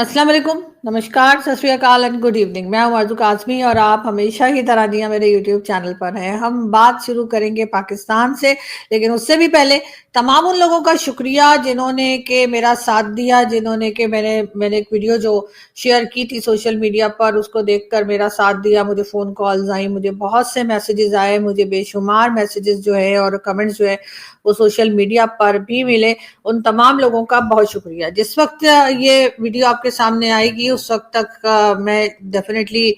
अस्सलाम वालेकुम, नमस्कार, सत श्री अकाल एंड गुड इवनिंग। मैं हूं आरज़ू काज़मी और आप हमेशा की तरह दिया मेरे यूट्यूब चैनल पर हैं। हम बात शुरू करेंगे पाकिस्तान से, लेकिन उससे भी पहले तमाम उन लोगों का शुक्रिया जिन्होंने के मेरा साथ दिया, जिन्होंने के मैंने एक वीडियो जो शेयर की थी सोशल मीडिया पर, उसको देखकर मेरा साथ दिया। मुझे फ़ोन कॉल्स आई, मुझे बहुत से मैसेजेस आए, मुझे बेशुमार मैसेजेस जो है और कमेंट्स जो है वो सोशल मीडिया पर भी मिले। उन तमाम लोगों का बहुत शुक्रिया। जिस वक्त ये वीडियो आपके सामने आएगी उस वक्त तक मैं डेफिनेटली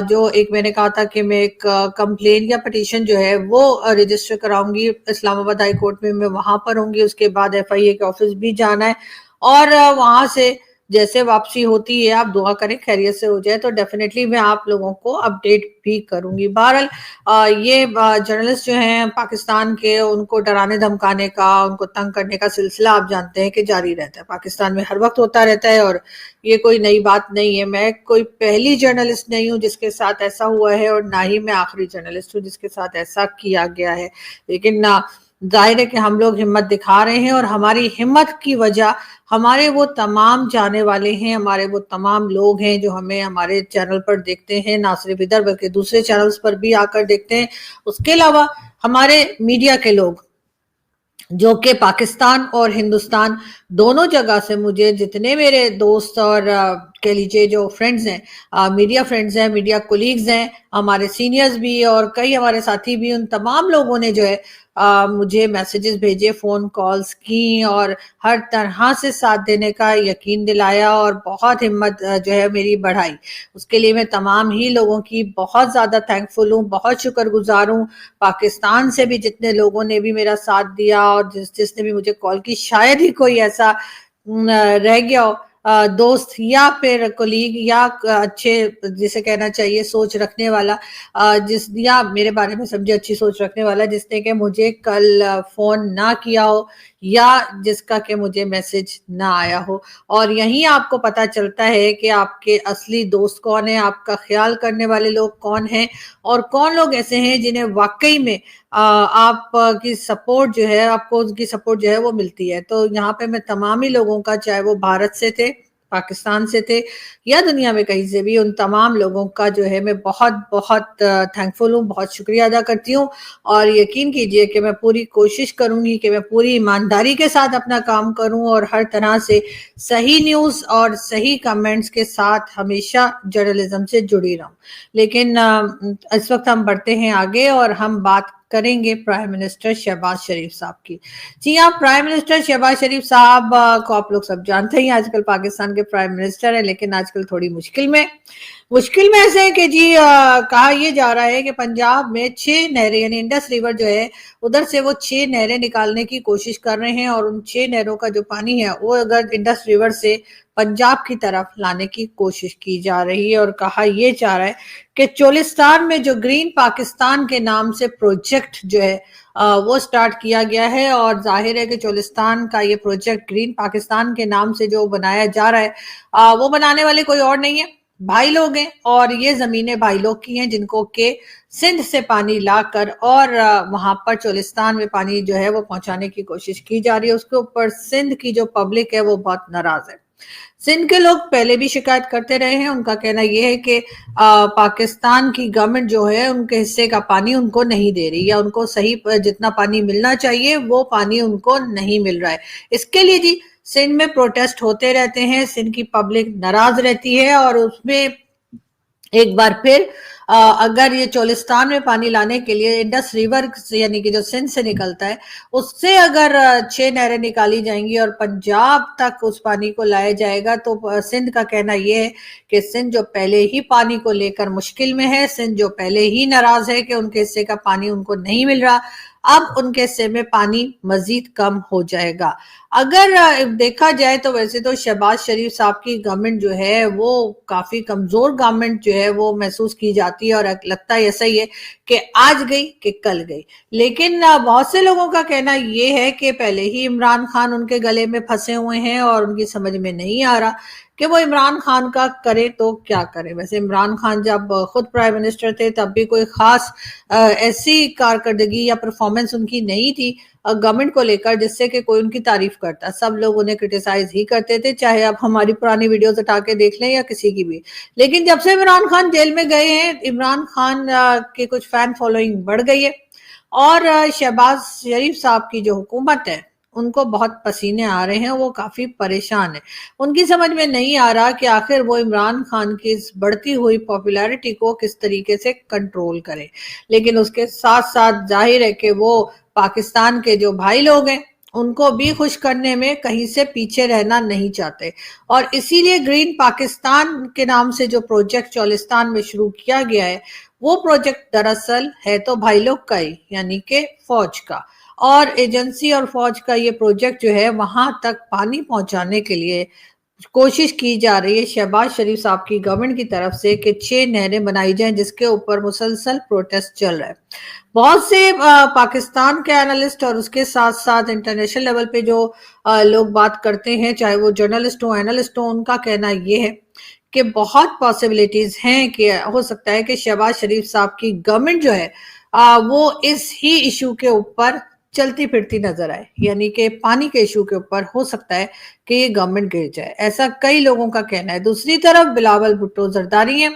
जो एक मैंने कहा था कि मैं एक कंप्लेन या पिटीशन जो है वो रजिस्टर कराऊंगी इस्लामाबाद हाई कोर्ट में। मैं वहां पर होंगी, उसके बाद FIA के ऑफिस भी जाना है और वहां से जैसे वापसी होती है, आप दुआ करें खैरियत से हो जाए, तो डेफिनेटली मैं आप लोगों को अपडेट भी करूंगी। बहरहाल ये जर्नलिस्ट जो हैं पाकिस्तान के, उनको डराने धमकाने का, उनको तंग करने का सिलसिला आप जानते हैं कि जारी रहता है, पाकिस्तान में हर वक्त होता रहता है और ये कोई नई बात नहीं है। मैं कोई पहली जर्नलिस्ट नहीं हूँ जिसके साथ ऐसा हुआ है और ना ही मैं आखिरी जर्नलिस्ट हूँ जिसके साथ ऐसा किया गया है। लेकिन जाहिर है कि हम लोग हिम्मत दिखा रहे हैं और हमारी हिम्मत की वजह हमारे वो तमाम जाने वाले हैं, हमारे वो तमाम लोग हैं जो हमें हमारे चैनल पर देखते हैं, ना सिर्फ इधर बल्कि दूसरे चैनल्स पर भी आकर देखते हैं। उसके अलावा हमारे मीडिया के लोग जो कि पाकिस्तान और हिंदुस्तान दोनों जगह से, मुझे जितने मेरे दोस्त और कह लीजिए जो फ्रेंड्स हैं, मीडिया फ्रेंड्स हैं, मीडिया कोलीग्स हैं, हमारे सीनियर्स भी और कई हमारे साथी भी, उन तमाम लोगों ने जो है मुझे मैसेजेस भेजे, फोन कॉल्स की और हर तरह से साथ देने का यकीन दिलाया और बहुत हिम्मत जो है मेरी बढ़ाई। उसके लिए मैं तमाम ही लोगों की बहुत ज्यादा थैंकफुल हूँ, बहुत शुक्रगुजार हूँ। पाकिस्तान से भी जितने लोगों ने भी मेरा साथ दिया और जिसने भी मुझे कॉल की, शायद ही कोई ऐसा रह गया हो दोस्त या फिर कोलीग या अच्छे जिसे कहना चाहिए सोच रखने वाला, जिस या मेरे बारे में समझे अच्छी सोच रखने वाला, जिसने कि मुझे कल फोन ना किया हो या जिसका कि मुझे मैसेज ना आया हो। और यहीं आपको पता चलता है कि आपके असली दोस्त कौन है, आपका ख्याल करने वाले लोग कौन हैं और कौन लोग ऐसे हैं जिन्हें वाकई में आप की सपोर्ट जो है, आपको उनकी सपोर्ट जो है वो मिलती है। तो यहाँ पे मैं तमाम ही लोगों का, चाहे वो भारत से थे, पाकिस्तान से थे या दुनिया में कहीं से भी, उन तमाम लोगों का जो है मैं बहुत बहुत थैंकफुल हूँ, बहुत शुक्रिया अदा करती हूँ। और यकीन कीजिए कि मैं पूरी कोशिश करूंगी कि मैं पूरी ईमानदारी के साथ अपना काम करूं और हर तरह से सही न्यूज और सही कमेंट्स के साथ हमेशा जर्नलिज्म से जुड़ी रहूं। लेकिन इस वक्त हम बढ़ते हैं आगे और हम बात करेंगे प्राइम मिनिस्टर शहबाज शरीफ साहब की। जी हाँ, प्राइम मिनिस्टर शहबाज शरीफ साहब को आप लोग सब जानते ही, आजकल पाकिस्तान के प्राइम मिनिस्टर है, लेकिन आजकल थोड़ी मुश्किल में ऐसे है कि जी कहा यह जा रहा है कि पंजाब में 6 नहरें, यानी इंडस रिवर जो है उधर से वो 6 नहरें निकालने की कोशिश कर रहे हैं और उन 6 नहरों का जो पानी है वो अगर इंडस रिवर से पंजाब की तरफ लाने की कोशिश की जा रही है। और कहा यह जा रहा है कि चोलिस्तान में जो ग्रीन पाकिस्तान के नाम से प्रोजेक्ट जो है वो स्टार्ट किया गया है और जाहिर है कि चोलिस्तान का ये प्रोजेक्ट ग्रीन पाकिस्तान के नाम से जो बनाया जा रहा है वो बनाने वाले कोई और नहीं है, भाई लोग हैं। और ये जमीनें भाई लोग की हैं जिनको के सिंध से पानी लाकर और वहां पर चोलिस्तान में पानी जो है वो पहुंचाने की कोशिश की जा रही है। उसके ऊपर सिंध की जो पब्लिक है वो बहुत नाराज है। सिंध के लोग पहले भी शिकायत करते रहे हैं। उनका कहना यह है कि पाकिस्तान की गवर्नमेंट जो है उनके हिस्से का पानी उनको नहीं दे रही या उनको सही जितना पानी मिलना चाहिए वो पानी उनको नहीं मिल रहा है। इसके लिए जी सिंध में प्रोटेस्ट होते रहते हैं, सिंध की पब्लिक नाराज रहती है और उसमें एक बार फिर अगर ये चोलिस्तान में पानी लाने के लिए इंडस रिवर यानी कि जो सिंध से निकलता है उससे अगर 6 नहरें निकाली जाएंगी और पंजाब तक उस पानी को लाया जाएगा, तो सिंध का कहना यह है कि सिंध जो पहले ही पानी को लेकर मुश्किल में है, सिंध जो पहले ही नाराज है कि उनके हिस्से का पानी उनको नहीं मिल रहा, अब उनके हिस्से में पानी मजीद कम हो जाएगा। अगर देखा जाए तो वैसे तो शहबाज शरीफ साहब की गवर्नमेंट जो है वो काफी कमजोर गवर्नमेंट जो है वो महसूस की जाती है और लगता है ऐसा ही है कि आज गई कि कल गई। लेकिन बहुत से लोगों का कहना ये है कि पहले ही इमरान खान उनके गले में फंसे हुए हैं और उनकी समझ में नहीं आ रहा کہ وہ عمران خان کا کرے تو کیا کرے. ویسے عمران خان جب خود پرائم منسٹر تھے تب بھی کوئی خاص ایسی کارکردگی یا پرفارمنس ان کی نہیں تھی گورنمنٹ کو لے کر جس سے کہ کوئی ان کی تعریف کرتا. سب لوگ انہیں کرٹیسائز ہی کرتے تھے, چاہے آپ ہماری پرانی ویڈیوز اٹھا کے دیکھ لیں یا کسی کی بھی. لیکن جب سے عمران خان جیل میں گئے ہیں, عمران خان کے کچھ فین فالوئنگ بڑھ گئی ہے, اور شہباز شریف صاحب کی جو حکومت ہے ان کو بہت پسینے آ رہے ہیں, وہ کافی پریشان ہیں. ان کی سمجھ میں نہیں آ رہا کہ آخر وہ عمران خان کی اس بڑھتی ہوئی پاپولیرٹی کو کس طریقے سے کنٹرول کرے. لیکن اس کے ساتھ ساتھ ظاہر ہے کہ وہ پاکستان کے جو بھائی لوگ ہیں ان کو بھی خوش کرنے میں کہیں سے پیچھے رہنا نہیں چاہتے, اور اسی لیے گرین پاکستان کے نام سے جو پروجیکٹ چولستان میں شروع کیا گیا ہے وہ پروجیکٹ دراصل ہے تو بھائی لوگ کا ہی, یعنی کہ فوج کا. اور ایجنسی اور فوج کا یہ پروجیکٹ جو ہے وہاں تک پانی پہنچانے کے لیے کوشش کی جا رہی ہے شہباز شریف صاحب کی گورنمنٹ کی طرف سے کہ 6 نہریں بنائی جائیں, جس کے اوپر مسلسل پروٹیسٹ چل رہا ہے. بہت سے پاکستان کے اینالسٹ اور اس کے ساتھ ساتھ انٹرنیشنل لیول پہ جو لوگ بات کرتے ہیں, چاہے وہ جرنلسٹ ہوں اینالسٹ ہوں, ان کا کہنا یہ ہے کہ بہت پاسبلٹیز ہیں کہ ہو سکتا ہے کہ شہباز شریف صاحب کی گورنمنٹ جو ہے وہ اس ہی ایشو کے اوپر چلتی پھرتی نظر آئے, یعنی کہ پانی کے ایشو کے اوپر ہو سکتا ہے کہ یہ گورنمنٹ گر جائے. ایسا کئی لوگوں کا کہنا ہے. دوسری طرف بلاول بھٹو زرداری ہیں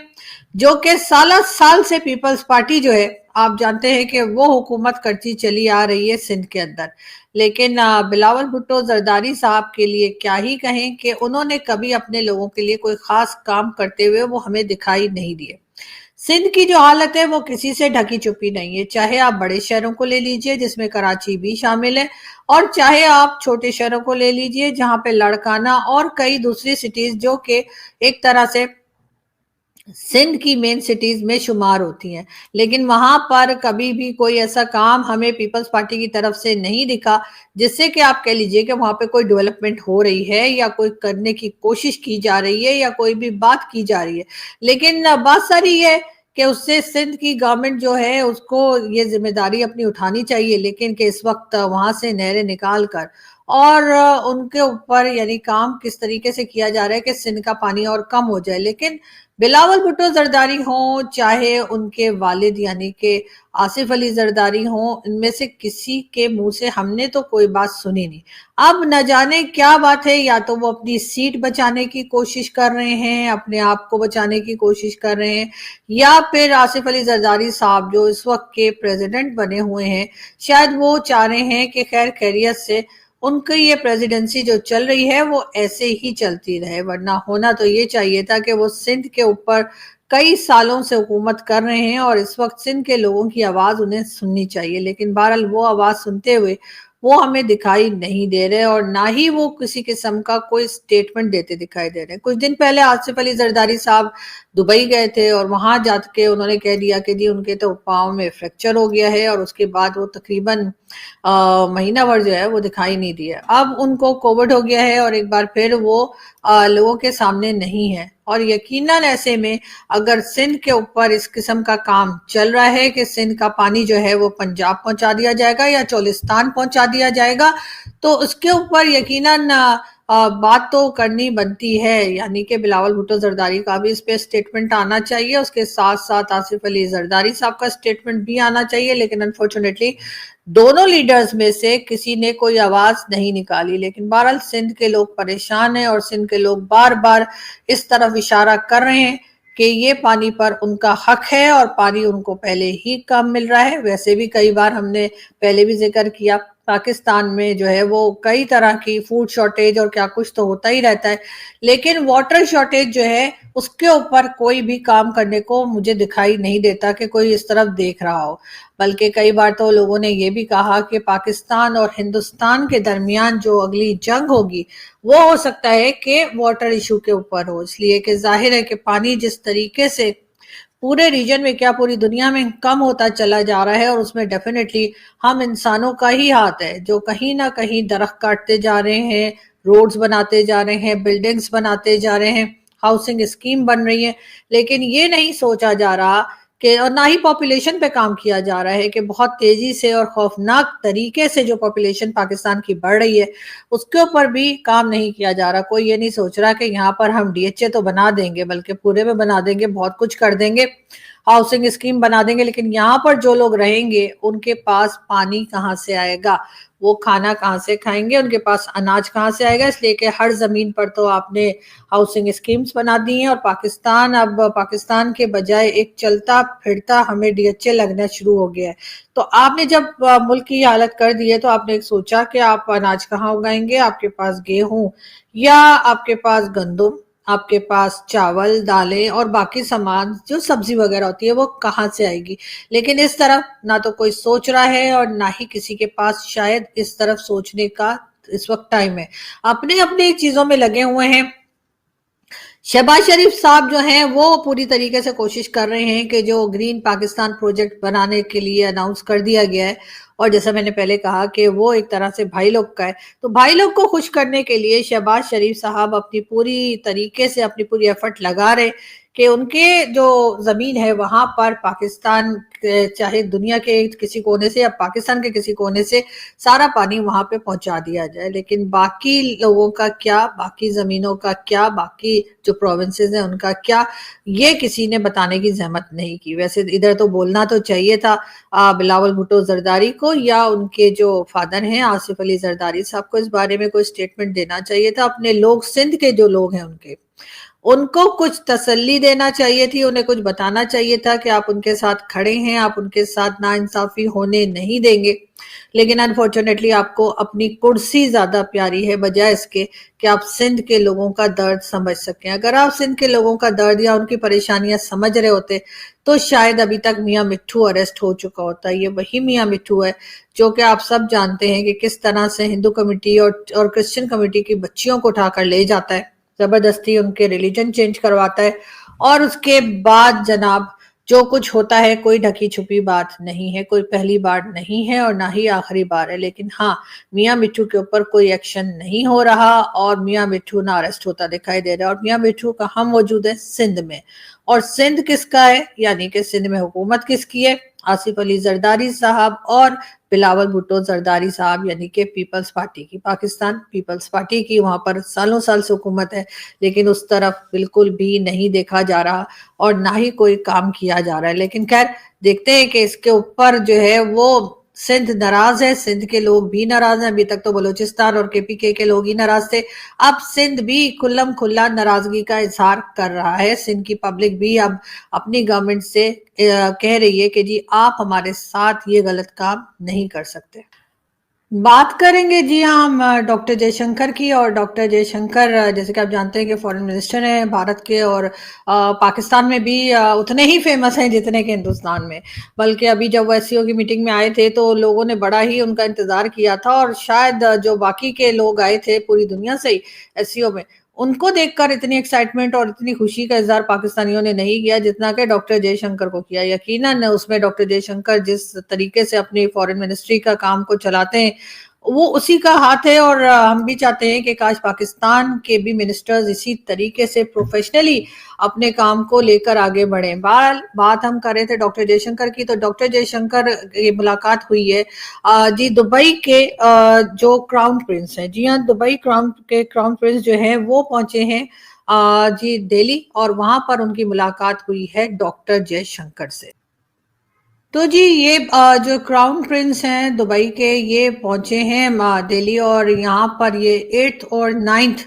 جو کہ سالہ سال سے پیپلز پارٹی جو ہے آپ جانتے ہیں کہ وہ حکومت کرتی چلی آ رہی ہے سندھ کے اندر. لیکن بلاول بھٹو زرداری صاحب کے لیے کیا ہی کہیں کہ انہوں نے کبھی اپنے لوگوں کے لیے کوئی خاص کام کرتے ہوئے وہ ہمیں دکھائی نہیں دیے. سندھ کی جو حالت ہے وہ کسی سے ڈھکی چھپی نہیں ہے, چاہے آپ بڑے شہروں کو لے لیجئے جس میں کراچی بھی شامل ہے, اور چاہے آپ چھوٹے شہروں کو لے لیجئے جہاں پہ لاڑکانہ اور کئی دوسری سٹیز جو کہ ایک طرح سے سندھ کی مین سٹیز میں شمار ہوتی ہیں. لیکن وہاں پر کبھی بھی کوئی ایسا کام ہمیں پیپلز پارٹی کی طرف سے نہیں دکھا جس سے کہ آپ کہہ لیجئے کہ وہاں پہ کوئی ڈیولپمنٹ ہو رہی ہے یا کوئی کرنے کی کوشش کی جا رہی ہے یا کوئی بھی بات کی جا رہی ہے. لیکن بات ساری ہے کہ اس سے سندھ کی گورنمنٹ جو ہے اس کو یہ ذمہ داری اپنی اٹھانی چاہیے, لیکن کہ اس وقت وہاں سے نہریں نکال کر اور ان کے اوپر یعنی کام کس طریقے سے کیا جا رہا ہے کہ سندھ کا پانی اور کم ہو جائے. لیکن بلاول بھٹو زرداری ہوں چاہے ان کے والد یعنی کہ آصف علی زرداری ہوں, ان میں سے کسی کے منہ سے ہم نے تو کوئی بات سنی نہیں. اب نہ جانے کیا بات ہے, یا تو وہ اپنی سیٹ بچانے کی کوشش کر رہے ہیں, اپنے آپ کو بچانے کی کوشش کر رہے ہیں, یا پھر آصف علی زرداری صاحب جو اس وقت کے پریزیڈنٹ بنے ہوئے ہیں شاید وہ چاہ رہے ہیں کہ خیر خیریت سے ان کی یہ پریزیڈنسی جو چل رہی ہے وہ ایسے ہی چلتی رہے. ورنہ ہونا تو یہ چاہیے تھا کہ وہ سندھ کے اوپر کئی سالوں سے حکومت کر رہے ہیں اور اس وقت سندھ کے لوگوں کی آواز انہیں سننی چاہیے. لیکن بہرحال وہ آواز سنتے ہوئے وہ ہمیں دکھائی نہیں دے رہے, اور نہ ہی وہ کسی قسم کا کوئی سٹیٹمنٹ دیتے دکھائی دے رہے ہیں. کچھ دن پہلے آصف علی زرداری صاحب دبئی گئے تھے اور وہاں جا کے انہوں نے کہہ دیا کہ جی ان کے تو پاؤں میں فریکچر ہو گیا ہے, اور اس کے بعد وہ تقریباً مہینہ بھر جو ہے وہ دکھائی نہیں دیا. اب ان کو کووڈ ہو گیا ہے اور ایک بار پھر وہ لوگوں کے سامنے نہیں ہے, اور یقیناً ایسے میں اگر سندھ کے اوپر اس قسم کا کام چل رہا ہے کہ سندھ کا پانی جو ہے وہ پنجاب پہنچا دیا جائے گا یا چولستان پہنچا دیا جائے گا, تو اس کے اوپر یقیناً بات تو کرنی بنتی ہے. یعنی کہ بلاول بھٹو زرداری کا بھی اس پہ سٹیٹمنٹ آنا چاہیے, اس کے ساتھ ساتھ آصف علی زرداری صاحب کا سٹیٹمنٹ بھی آنا چاہیے. لیکن انفارچونیٹلی دونوں لیڈرز میں سے کسی نے کوئی آواز نہیں نکالی. لیکن بہرحال سندھ کے لوگ پریشان ہیں اور سندھ کے لوگ بار بار اس طرف اشارہ کر رہے ہیں کہ یہ پانی پر ان کا حق ہے اور پانی ان کو پہلے ہی کم مل رہا ہے. ویسے بھی کئی بار ہم نے پہلے بھی ذکر کیا پاکستان میں جو ہے وہ کئی طرح کی فوڈ شارٹیج اور کیا کچھ تو ہوتا ہی رہتا ہے, لیکن واٹر شارٹیج جو ہے اس کے اوپر کوئی بھی کام کرنے کو مجھے دکھائی نہیں دیتا کہ کوئی اس طرف دیکھ رہا ہو. بلکہ کئی بار تو لوگوں نے یہ بھی کہا کہ پاکستان اور ہندوستان کے درمیان جو اگلی جنگ ہوگی وہ ہو سکتا ہے کہ واٹر ایشو کے اوپر ہو, اس لیے کہ ظاہر ہے کہ پانی جس طریقے سے پورے ریجن میں کیا پوری دنیا میں کم ہوتا چلا جا رہا ہے, اور اس میں ڈیفینیٹلی ہم انسانوں کا ہی ہاتھ ہے جو کہیں نہ کہیں درخت کاٹتے جا رہے ہیں, روڈز بناتے جا رہے ہیں, بلڈنگز بناتے جا رہے ہیں, ہاؤسنگ اسکیم بن رہی ہے, لیکن یہ نہیں سوچا جا رہا کہ اور نہ ہی پاپولیشن پہ کام کیا جا رہا ہے کہ بہت تیزی سے اور خوفناک طریقے سے جو پاپولیشن پاکستان کی بڑھ رہی ہے اس کے اوپر بھی کام نہیں کیا جا رہا. کوئی یہ نہیں سوچ رہا کہ یہاں پر ہم ڈی ایچ اے تو بنا دیں گے، بلکہ پورے میں بنا دیں گے، بہت کچھ کر دیں گے، ہاؤسنگ اسکیم بنا دیں گے، لیکن یہاں پر جو لوگ رہیں گے ان کے پاس پانی کہاں سے آئے گا، وہ کھانا کہاں سے کھائیں گے، ان کے پاس اناج کہاں سے آئے گا. اس لیے کہ ہر زمین پر تو آپ نے ہاؤسنگ اسکیمز بنا دی ہیں اور پاکستان کے بجائے ایک چلتا پھرتا ہمیں ڈی ایچ اے لگنا شروع ہو گیا ہے. تو آپ نے جب ملک کی حالت کر دی ہے تو آپ نے ایک سوچا کہ آپ اناج کہاں اگائیں گے. آپ کے پاس گیہوں یا آپ کے پاس گندم، آپ کے پاس چاول، دالیں اور باقی سامان جو سبزی وغیرہ ہوتی ہے وہ کہاں سے آئے گی. لیکن اس طرف نہ تو کوئی سوچ رہا ہے اور نہ ہی کسی کے پاس شاید اس طرف سوچنے کا اس وقت ٹائم ہے. اپنے اپنے چیزوں میں لگے ہوئے ہیں. شہباز شریف صاحب جو ہیں وہ پوری طریقے سے کوشش کر رہے ہیں کہ جو گرین پاکستان پروجیکٹ بنانے کے لیے اناؤنس کر دیا گیا ہے، اور جیسا میں نے پہلے کہا کہ وہ ایک طرح سے بھائی لوگ کا ہے، تو بھائی لوگ کو خوش کرنے کے لیے شہباز شریف صاحب اپنی پوری طریقے سے اپنی پوری ایفرٹ لگا رہے کہ ان کے جو زمین ہے وہاں پر پاکستان چاہے دنیا کے کسی کونے سے یا پاکستان کے کسی کونے سے سارا پانی وہاں پہ پہنچا دیا جائے. لیکن باقی لوگوں کا کیا، باقی زمینوں کا کیا، باقی جو پروونسز ہیں ان کا کیا، یہ کسی نے بتانے کی زحمت نہیں کی. ویسے ادھر تو بولنا تو چاہیے تھا بلاول بھٹو زرداری کو یا ان کے جو فادر ہیں آصف علی زرداری صاحب کو اس بارے میں کوئی سٹیٹمنٹ دینا چاہیے تھا. اپنے لوگ سندھ کے جو لوگ ہیں ان کو کچھ تسلی دینا چاہیے تھی، انہیں کچھ بتانا چاہیے تھا کہ آپ ان کے ساتھ کھڑے ہیں، آپ ان کے ساتھ ناانصافی ہونے نہیں دیں گے. لیکن انفارچونیٹلی آپ کو اپنی کرسی زیادہ پیاری ہے بجائے اس کے کہ آپ سندھ کے لوگوں کا درد سمجھ سکیں. اگر آپ سندھ کے لوگوں کا درد یا ان کی پریشانیاں سمجھ رہے ہوتے تو شاید ابھی تک میاں مٹھو اریسٹ ہو چکا ہوتا. یہ وہی میاں مٹھو ہے جو کہ آپ سب جانتے ہیں کہ کس طرح سے ہندو کمیٹی اور کرسچن کمیٹی کی بچیوں کو اٹھا کر لے جاتا ہے، زبردستی ان کے ریلیجن چینج کرواتا ہے، اور اس کے بعد جناب جو کچھ ہوتا ہے کوئی ڈھکی چھپی بات نہیں ہے، کوئی پہلی بار نہیں ہے اور نہ ہی آخری بار ہے. لیکن ہاں، میاں مٹھو کے اوپر کوئی ایکشن نہیں ہو رہا اور میاں مٹھو نہ اریسٹ ہوتا دکھائی دے رہا ہے. اور میاں مٹھو کہاں موجود ہے؟ سندھ میں. اور سندھ کس کا ہے؟ یعنی کہ سندھ میں حکومت کس کی ہے؟ آصف علی زرداری صاحب اور بلاول بھٹو زرداری صاحب، یعنی کہ پیپلز پارٹی کی، پاکستان پیپلز پارٹی کی. وہاں پر سالوں سال سے حکومت ہے لیکن اس طرف بالکل بھی نہیں دیکھا جا رہا اور نہ ہی کوئی کام کیا جا رہا ہے. لیکن خیر دیکھتے ہیں کہ اس کے اوپر جو ہے وہ سندھ ناراض ہے، سندھ کے لوگ بھی ناراض ہیں. ابھی تک تو بلوچستان اور کے پی کے لوگ ہی ناراض تھے، اب سندھ بھی کھلم کھلا ناراضگی کا اظہار کر رہا ہے. سندھ کی پبلک بھی اب اپنی گورنمنٹ سے کہہ رہی ہے کہ جی آپ ہمارے ساتھ یہ غلط کام نہیں کر سکتے. بات کریں گے جی ہم ڈاکٹر جے شنکر کی. اور ڈاکٹر جے شنکر جیسے کہ آپ جانتے ہیں کہ فارن منسٹر ہیں بھارت کے، اور پاکستان میں بھی اتنے ہی فیمس ہیں جتنے کہ ہندوستان میں. بلکہ ابھی جب وہ ایس سی او کی میٹنگ میں آئے تھے تو لوگوں نے بڑا ہی ان کا انتظار کیا تھا، اور شاید جو باقی کے لوگ آئے تھے پوری دنیا سے ہی ایس سی او میں، ان کو دیکھ کر اتنی ایکسائٹمنٹ اور اتنی خوشی کا اظہار پاکستانیوں نے نہیں کیا جتنا کہ ڈاکٹر جے شنکر کو کیا. یقیناً اس میں ڈاکٹر جے شنکر جس طریقے سے اپنی فارن منسٹری کا کام کو چلاتے ہیں وہ اسی کا ہاتھ ہے، اور ہم بھی چاہتے ہیں کہ کاش پاکستان کے بھی منسٹرز اسی طریقے سے پروفیشنلی اپنے کام کو لے کر آگے بڑھیں. بات ہم کر رہے تھے ڈاکٹر جے شنکر کی، تو ڈاکٹر جے شنکر کی ملاقات ہوئی ہے جی دبئی کے جو کراؤن پرنس ہیں. جی ہاں، دبئی کے کراؤن پرنس جو ہیں وہ پہنچے ہیں جی دہلی، اور وہاں پر ان کی ملاقات ہوئی ہے ڈاکٹر جے شنکر سے. تو جی یہ جو کراؤن پرنس ہیں دبئی کے، یہ پہنچے ہیں دہلی، اور یہاں پر یہ 8 اور 9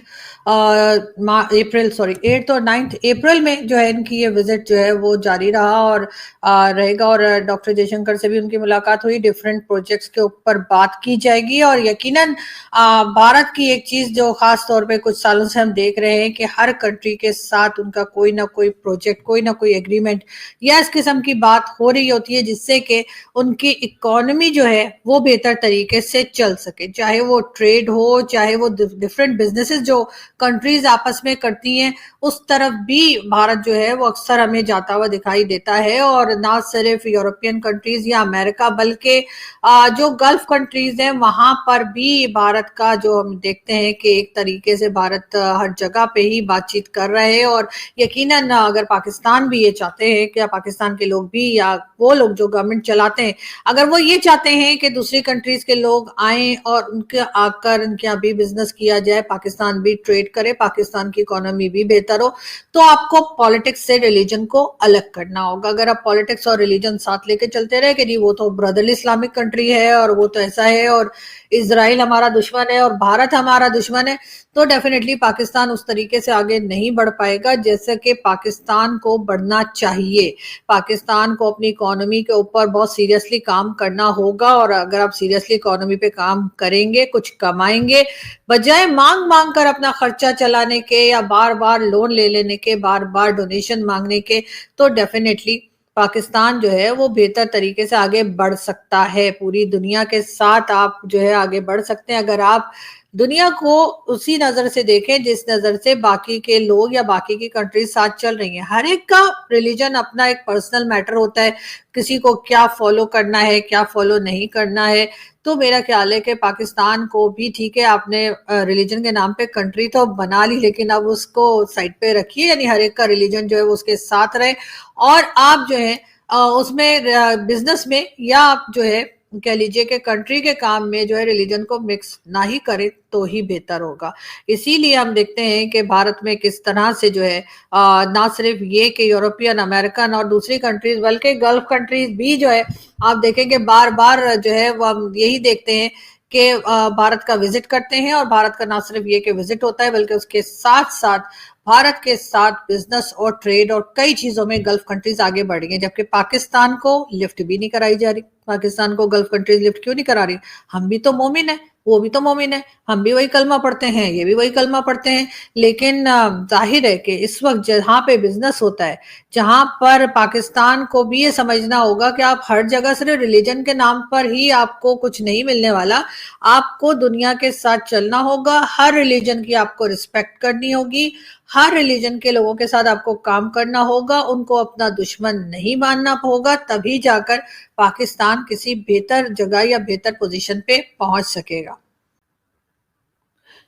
اپریل میں جو ہے ان کی یہ وزٹ جو ہے وہ جاری رہا اور رہے گا. اور ڈاکٹر جے شنکر سے بھی ان کی ملاقات ہوئی، ڈیفرنٹ پروجیکٹس کے اوپر بات کی جائے گی. اور یقیناً بھارت کی ایک چیز جو خاص طور پہ کچھ سالوں سے ہم دیکھ رہے ہیں کہ ہر کنٹری کے ساتھ ان کا کوئی نہ کوئی پروجیکٹ، کوئی نہ کوئی ایگریمنٹ یا اس قسم کی بات ہو رہی ہوتی ہے جس سے کہ ان کی اکانومی جو ہے وہ بہتر طریقے سے چل سکے، چاہے وہ ٹریڈ ہو، چاہے وہ ڈیفرنٹ بزنسز جو कंट्रीज आपस में करती हैं उस तरफ भी भारत जो है वो अक्सर हमें जाता हुआ दिखाई देता है। और ना सिर्फ यूरोपियन कंट्रीज या अमेरिका बल्कि जो गल्फ कंट्रीज हैं वहां पर भी भारत का जो हम देखते हैं कि एक तरीके से भारत हर जगह पे ही बातचीत कर रहे हैं। और यकीनन अगर पाकिस्तान भी ये चाहते हैं कि पाकिस्तान के लोग भी या वो लोग जो गवर्नमेंट चलाते हैं अगर वो ये चाहते हैं कि दूसरी कंट्रीज के लोग आए और उनके आकर उनके यहाँ भी बिजनेस किया जाए, पाकिस्तान भी ट्रेड करे, पाकिस्तान की इकोनॉमी भी बेहतर हो, तो आपको पॉलिटिक्स से रिलीजन को अलग करना होगा। अगर आप पॉलिटिक्स और रिलीजन साथ लेके चलते रहे कि जी वो तो ब्रदरली इस्लामिक कंट्री है और वो तो ऐसा है और इजराइल हमारा दुश्मन है और भारत हमारा दुश्मन है, तो डेफिनेटली पाकिस्तान उस तरीके से आगे नहीं बढ़ पाएगा जैसे कि पाकिस्तान को बढ़ना चाहिए। पाकिस्तान को अपनी इकोनॉमी के ऊपर बहुत सीरियसली काम करना होगा और अगर आप सीरियसली इकोनॉमी पे काम करेंगे, कुछ कमाएंगे, बजाय मांग मांग कर अपना खर्चा चलाने के या बार बार लोन ले लेने के, बार बार डोनेशन मांगने के, तो डेफिनेटली पाकिस्तान जो है वो बेहतर तरीके से आगे बढ़ सकता है। पूरी दुनिया के साथ आप जो है आगे बढ़ सकते हैं अगर आप दुनिया को उसी नजर से देखें जिस नजर से बाकी के लोग या बाकी की कंट्रीज साथ चल रही हैं। हर एक का रिलीजन अपना एक पर्सनल मैटर होता है, किसी को क्या फॉलो करना है क्या फॉलो नहीं करना है। तो मेरा ख्याल है कि पाकिस्तान को भी ठीक है, आपने रिलीजन के नाम पे कंट्री तो बना ली लेकिन अब उसको साइड पे रखिए, यानी हर एक का रिलीजन जो है वो उसके साथ रहे और आप जो है उसमें बिजनेस में या आप जो है कह लीजिए कि कंट्री के काम में जो है रिलीजन को मिक्स ना ही करे तो ही बेहतर होगा। इसीलिए हम देखते हैं कि भारत में किस तरह से जो है ना सिर्फ ये कि यूरोपियन, अमेरिकन और दूसरी कंट्रीज बल्कि गल्फ कंट्रीज भी जो है आप देखेंगे बार बार जो है वो हम यही देखते हैं कि भारत का विजिट करते हैं और भारत का ना सिर्फ ये कि विजिट होता है बल्कि उसके साथ साथ भारत के साथ बिजनेस और ट्रेड और कई चीजों में गल्फ कंट्रीज आगे बढ़ रही हैं, जबकि पाकिस्तान को लिफ्ट भी नहीं कराई जा रही। पाकिस्तान को गल्फ कंट्रीज लिफ्ट क्यों नहीं करा रही? हम भी तो मोमिन है, वो भी तो मोमिन है, हम भी वही कलमा पढ़ते हैं, ये भी वही कलमा पढ़ते हैं। लेकिन जाहिर है कि इस वक्त जहां पे बिजनेस होता है, जहां पर पाकिस्तान को भी ये समझना होगा कि आप हर जगह सिर्फ रिलीजन के नाम पर ही आपको कुछ नहीं मिलने वाला, आपको दुनिया के साथ चलना होगा, हर रिलीजन की आपको रिस्पेक्ट करनी होगी, हर रिलीजन के लोगों के साथ आपको काम करना होगा, उनको अपना दुश्मन नहीं मानना होगा, तभी जाकर पाकिस्तान किसी बेहतर जगह या बेहतर पोजीशन पे पहुंच सकेगा।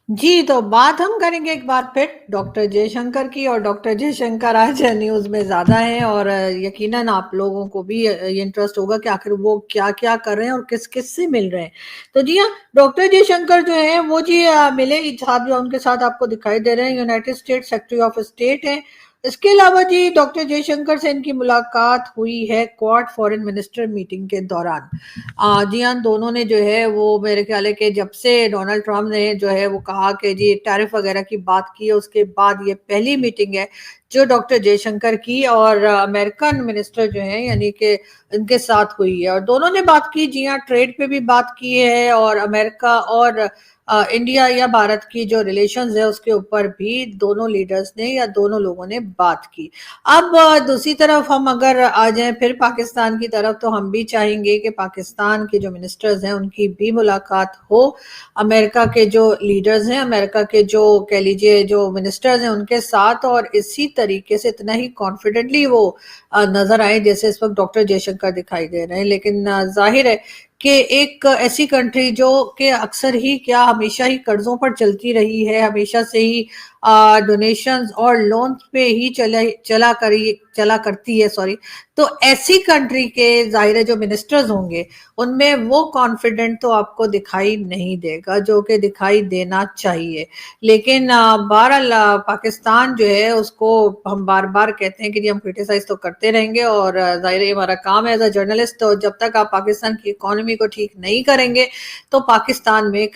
जी, तो बात हम करेंगे एक बार फिर डॉक्टर जयशंकर की, और डॉक्टर जयशंकर आज न्यूज़ में ज़्यादा हैं और यकीनन आप लोगों को भी ये इंटरेस्ट होगा कि आखिर वो क्या-क्या कर रहे हैं और किस-किस से मिल रहे हैं। तो जी हाँ, डॉक्टर जयशंकर जो हैं वो जी मिले, साहब जो उनके साथ आपको दिखाई दे रहे हैं United states secretary of state हैं। इसके अलावा जी डॉक्टर जयशंकर से इनकी मुलाकात हुई है क्वाड फॉरेन मिनिस्टर मीटिंग के दौरान। जी हाँ, दोनों ने जो है वो मेरे ख्याल है कि जब से डोनाल्ड ट्रम्प ने जो है वो कहा कि जी टैरिफ वगैरह की बात की है, उसके बाद ये पहली मीटिंग है जो डॉक्टर जयशंकर की और अमेरिकन मिनिस्टर जो है यानी कि इनके साथ हुई है। और दोनों ने बात की, जी हाँ, ट्रेड पे भी बात की है और अमेरिका और इंडिया या भारत की जो रिलेशंस है उसके ऊपर भी दोनों लीडर्स ने या दोनों लोगों ने बात की। अब दूसरी तरफ हम अगर आ जाएं फिर पाकिस्तान की तरफ, तो हम भी चाहेंगे कि पाकिस्तान के जो मिनिस्टर्स हैं उनकी भी मुलाकात हो अमेरिका के जो लीडर्स हैं, अमेरिका के जो कह लीजिए जो मिनिस्टर्स हैं उनके साथ, और इसी तरीके से इतना ही कॉन्फिडेंटली वो नजर आए जैसे इस वक्त डॉक्टर जयशंकर दिखाई दे रहे हैं। लेकिन जाहिर है कि एक ऐसी कंट्री जो कि अक्सर ही क्या हमेशा ही कर्जों पर चलती रही है, हमेशा से ही डोनेशंस और लोन्स पे ही चला करती है, सॉरी, तो ऐसी कंट्री के जाहिर है जो मिनिस्टर्स होंगे उनमें वो कॉन्फिडेंट तो आपको दिखाई नहीं देगा जो कि दिखाई देना चाहिए। लेकिन बहरहाल पाकिस्तान जो है उसको हम बार बार कहते हैं कि जी हम क्रिटिसाइज तो करते रहेंगे और जाहिर है हमारा काम है एज अ जर्नलिस्ट, तो जब तक आप पाकिस्तान की इकोनॉमी को ठीक नहीं करेंगे तो पाकिस्तान में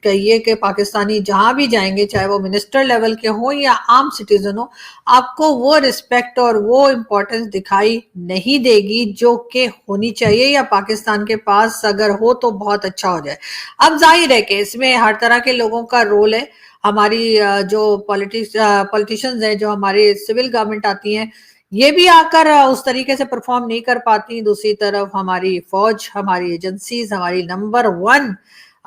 कहिए कि पाकिस्तानी जहां भी जाएंगे चाहे वो मिनिस्टर लेवल के हो या आम सिटीजन हो, आपको वो रिस्पेक्ट और वो इम्पोर्टेंस दिखाई नहीं देगी जो कि होनी चाहिए या पाकिस्तान के पास अगर हो तो बहुत अच्छा हो जाए। अब जाहिर है कि इसमें हर तरह के लोगों का रोल है। हमारी जो पॉलिटिशियंस हैं, जो हमारी सिविल गवर्नमेंट आती हैं, ये भी आकर उस तरीके से परफॉर्म नहीं कर पाती। दूसरी तरफ हमारी फौज, हमारी एजेंसीज, हमारी नंबर 1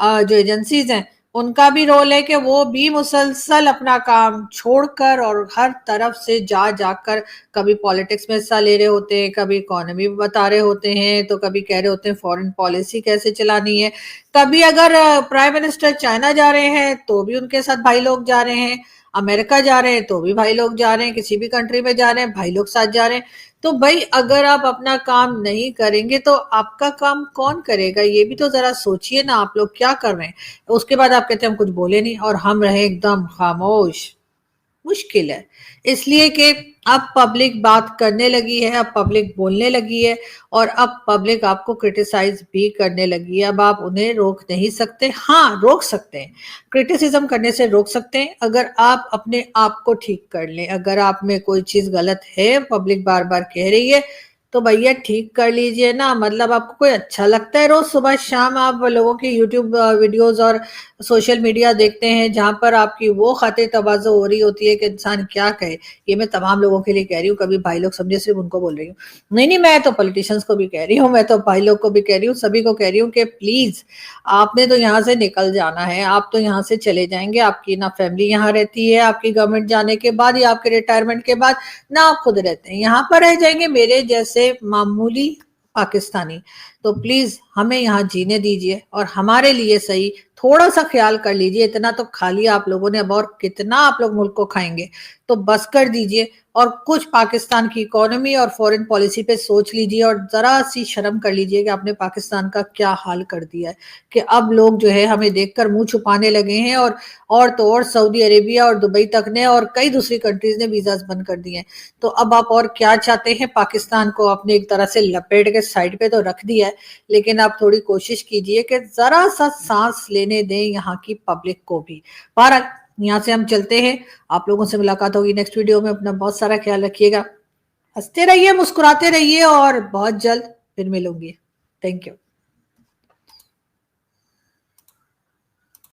जो एजेंसीज हैं उनका भी रोल है कि वो भी मुसलसल अपना काम छोड़कर और हर तरफ से जा जाकर कभी पॉलिटिक्स में हिस्सा ले रहे होते हैं, कभी इकोनॉमी बता रहे होते हैं, तो कभी कह रहे होते हैं फॉरेन पॉलिसी कैसे चलानी है, कभी अगर प्राइम मिनिस्टर चाइना जा रहे हैं तो भी उनके साथ भाई लोग जा रहे हैं, अमेरिका जा रहे हैं तो भी भाई लोग जा रहे हैं, किसी भी कंट्री में जा रहे हैं भाई लोग साथ जा रहे हैं। तो भाई अगर आप अपना काम नहीं करेंगे तो आपका काम कौन करेगा, ये भी तो जरा सोचिए ना, आप लोग क्या कर रहे हैं। उसके बाद आप कहते हैं हम कुछ बोले नहीं और हम रहे एकदम खामोश। मुश्किल है, इसलिए कि अब पब्लिक बात करने लगी है, अब पब्लिक बोलने लगी है और अब पब्लिक आपको क्रिटिसाइज भी करने लगी है। अब आप उन्हें रोक नहीं सकते, हाँ रोक सकते हैं, क्रिटिसिज्म करने से रोक सकते हैं अगर आप अपने आप को ठीक कर लें। अगर आप में कोई चीज गलत है, पब्लिक बार बार कह रही है, तो भैया ठीक कर लीजिए ना। मतलब आपको कोई अच्छा लगता है रोज सुबह शाम आप लोगों की यूट्यूब वीडियोस और सोशल मीडिया देखते हैं जहां पर आपकी वो खातिर तवाज़ो हो रही होती है कि इंसान क्या कहे। ये मैं तमाम लोगों के लिए कह रही हूँ, कभी भाई लोग समझे सिर्फ उनको बोल रही हूँ, नहीं नहीं, मैं तो पॉलिटिशियंस को भी कह रही हूँ, मैं तो भाई लोग को भी कह रही हूँ, सभी को कह रही हूँ कि प्लीज आपने तो यहाँ से निकल जाना है, आप तो यहाँ से चले जाएंगे, आपकी ना फैमिली यहाँ रहती है आपकी गवर्नमेंट जाने के बाद या आपके रिटायरमेंट के बाद, ना आप खुद रहते हैं, यहाँ पर रह जाएंगे मेरे जैसे मामूली पाकिस्तानी। तो प्लीज हमें यहाँ जीने दीजिए और हमारे लिए सही थोड़ा सा ख्याल कर लीजिए। इतना तो खा लिया आप लोगों ने, अब और कितना आप लोग मुल्क को खाएंगे, तो बस कर दीजिए और कुछ पाकिस्तान की इकोनॉमी और फॉरेन पॉलिसी पे सोच लीजिए और जरा सी शर्म कर लीजिए कि आपने पाकिस्तान का क्या हाल कर दिया है कि अब लोग जो है हमें देखकर मुंह छुपाने लगे हैं। और तो और सऊदी अरेबिया और दुबई तक ने और कई दूसरी कंट्रीज ने वीजाज बंद कर दिए हैं। तो अब आप और क्या चाहते हैं, पाकिस्तान को आपने एक तरह से लपेट के साइड पे तो रख दिया है, लेकिन आप थोड़ी कोशिश कीजिए कि जरा सा सांस लेने दें यहाँ की पब्लिक को भी। बहरहाल यहाँ से हम चलते हैं, आप लोगों से मुलाकात होगी नेक्स्ट वीडियो में। अपना बहुत सारा ख्याल रखिएगा, हंसते रहिए, मुस्कुराते रहिए और बहुत जल्द फिर मिलूंगी। Thank you.